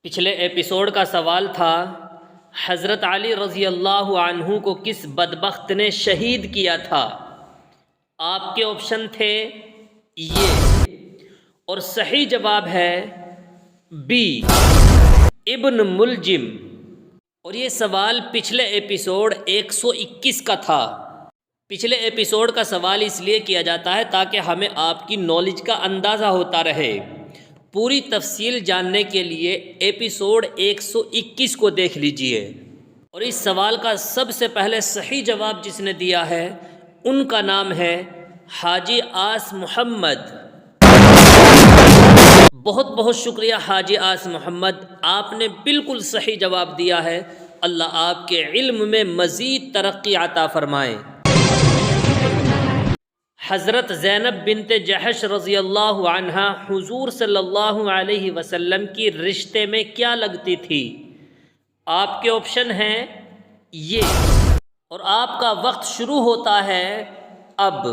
پچھلے ایپیسوڈ کا سوال تھا حضرت علی رضی اللہ عنہ کو کس بدبخت نے شہید کیا تھا؟ آپ کے آپشن تھے یہ، اور صحیح جواب ہے بی، ابن ملجم۔ اور یہ سوال پچھلے ایپیسوڈ 121 کا تھا۔ پچھلے ایپیسوڈ کا سوال اس لیے کیا جاتا ہے تاکہ ہمیں آپ کی نالج کا اندازہ ہوتا رہے۔ پوری تفصیل جاننے کے لیے ایپیسوڈ 121 کو دیکھ لیجئے۔ اور اس سوال کا سب سے پہلے صحیح جواب جس نے دیا ہے ان کا نام ہے حاجی آس محمد۔ بہت بہت شکریہ حاجی آس محمد، آپ نے بالکل صحیح جواب دیا ہے۔ اللہ آپ کے علم میں مزید ترقی عطا فرمائے۔ حضرت زینب بنت جحش رضی اللہ عنہا حضور صلی اللہ علیہ وسلم کی رشتے میں کیا لگتی تھی؟ آپ کے آپشن ہیں یہ، اور آپ کا وقت شروع ہوتا ہے اب۔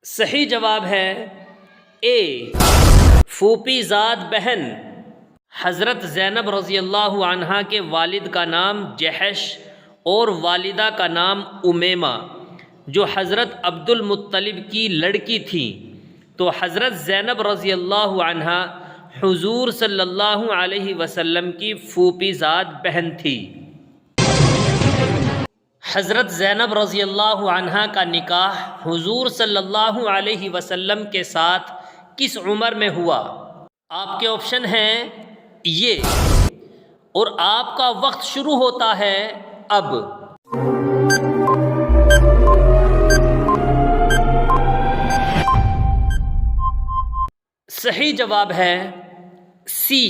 صحیح جواب ہے اے، پھوپھی زاد بہن۔ حضرت زینب رضی اللہ عنہا کے والد کا نام جحش اور والدہ کا نام امیمہ، جو حضرت عبد المطلب کی لڑکی تھیں، تو حضرت زینب رضی اللہ عنہا حضور صلی اللہ علیہ وسلم کی پھوپھی زاد بہن تھی۔ حضرت زینب رضی اللہ عنہا کا نکاح حضور صلی اللہ علیہ وسلم کے ساتھ کس عمر میں ہوا؟ آپ کے آپشن ہیں یہ، اور آپ کا وقت شروع ہوتا ہے اب۔ صحیح جواب ہے سی،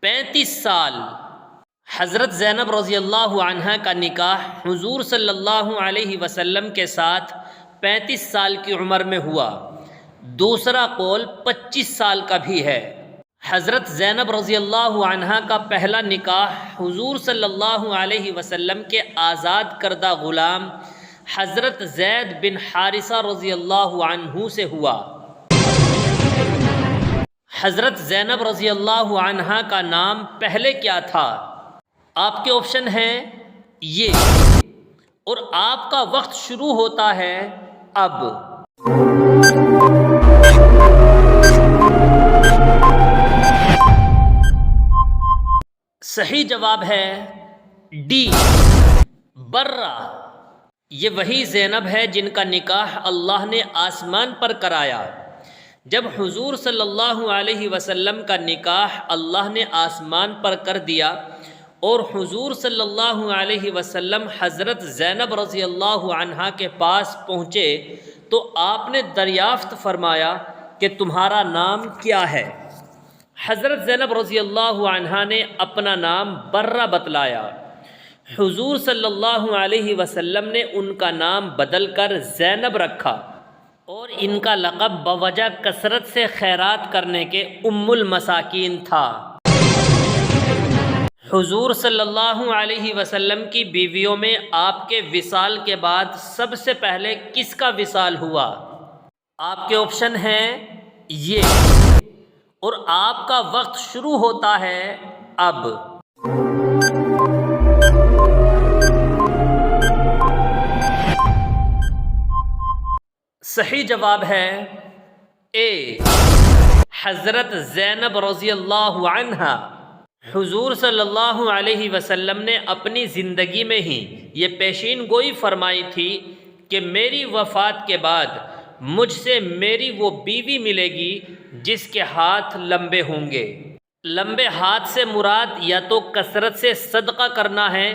35 سال۔ حضرت زینب رضی اللہ عنہا کا نکاح حضور صلی اللہ علیہ وسلم کے ساتھ 35 سال کی عمر میں ہوا۔ دوسرا قول 25 سال کا بھی ہے۔ حضرت زینب رضی اللہ عنہا کا پہلا نکاح حضور صلی اللہ علیہ وسلم کے آزاد کردہ غلام حضرت زید بن حارثہ رضی اللہ عنہ سے ہوا۔ حضرت زینب رضی اللہ عنہا کا نام پہلے کیا تھا؟ آپ کے آپشن ہیں یہ، اور آپ کا وقت شروع ہوتا ہے اب۔ صحیح جواب ہے ڈی، برہ۔ یہ وہی زینب ہے جن کا نکاح اللہ نے آسمان پر کرایا۔ جب حضور صلی اللہ علیہ وسلم کا نکاح اللہ نے آسمان پر کر دیا اور حضور صلی اللہ علیہ وسلم حضرت زینب رضی اللہ عنہا کے پاس پہنچے تو آپ نے دریافت فرمایا کہ تمہارا نام کیا ہے؟ حضرت زینب رضی اللہ عنہا نے اپنا نام برہ بتلایا۔ حضور صلی اللہ علیہ وسلم نے ان کا نام بدل کر زینب رکھا، اور ان کا لقب بوجہ کثرت سے خیرات کرنے کے ام المساکین تھا۔ حضور صلی اللہ علیہ وسلم کی بیویوں میں آپ کے وصال کے بعد سب سے پہلے کس کا وصال ہوا؟ آپ کے آپشن ہیں یہ، اور آپ کا وقت شروع ہوتا ہے اب۔ صحیح جواب ہے اے، حضرت زینب رضی اللہ عنہا۔ حضور صلی اللہ علیہ وسلم نے اپنی زندگی میں ہی یہ پیشین گوئی فرمائی تھی کہ میری وفات کے بعد مجھ سے میری وہ بیوی ملے گی جس کے ہاتھ لمبے ہوں گے۔ لمبے ہاتھ سے مراد یا تو کثرت سے صدقہ کرنا ہے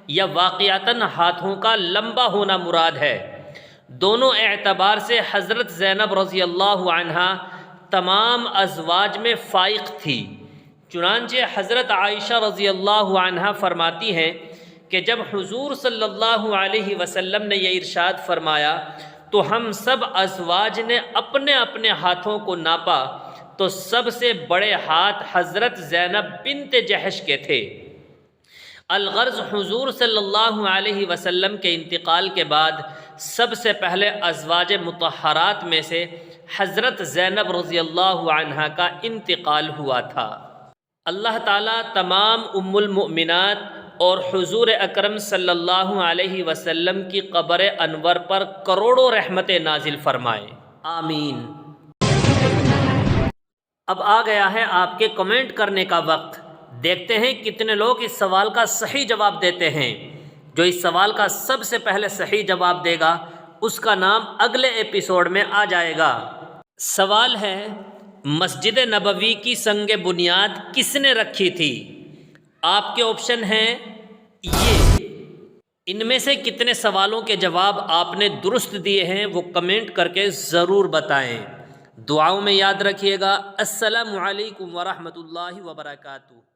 یا واقعتاً ہاتھوں کا لمبا ہونا مراد ہے۔ دونوں اعتبار سے حضرت زینب رضی اللہ عنہا تمام ازواج میں فائق تھی۔ چنانچہ حضرت عائشہ رضی اللہ عنہا فرماتی ہیں کہ جب حضور صلی اللہ علیہ وسلم نے یہ ارشاد فرمایا تو ہم سب ازواج نے اپنے اپنے ہاتھوں کو ناپا تو سب سے بڑے ہاتھ حضرت زینب بنت جحش کے تھے۔ الغرض حضور صلی اللہ علیہ وسلم کے انتقال کے بعد سب سے پہلے ازواج مطہرات میں سے حضرت زینب رضی اللہ عنہا کا انتقال ہوا تھا۔ اللہ تعالیٰ تمام ام المؤمنات اور حضور اکرم صلی اللہ علیہ وسلم کی قبر انور پر کروڑوں رحمتیں نازل فرمائے، آمین۔ اب آ گیا ہے آپ کے کمنٹ کرنے کا وقت۔ دیکھتے ہیں کتنے لوگ اس سوال کا صحیح جواب دیتے ہیں۔ جو اس سوال کا سب سے پہلے صحیح جواب دے گا اس کا نام اگلے ایپیسوڈ میں آ جائے گا۔ سوال ہے، مسجد نبوی کی سنگ بنیاد کس نے رکھی تھی؟ آپ کے آپشن ہیں یہ۔ ان میں سے کتنے سوالوں کے جواب آپ نے درست دیے ہیں وہ کمنٹ کر کے ضرور بتائیں۔ دعاؤں میں یاد رکھیے گا۔ السلام علیکم ورحمۃ اللہ وبرکاتہ۔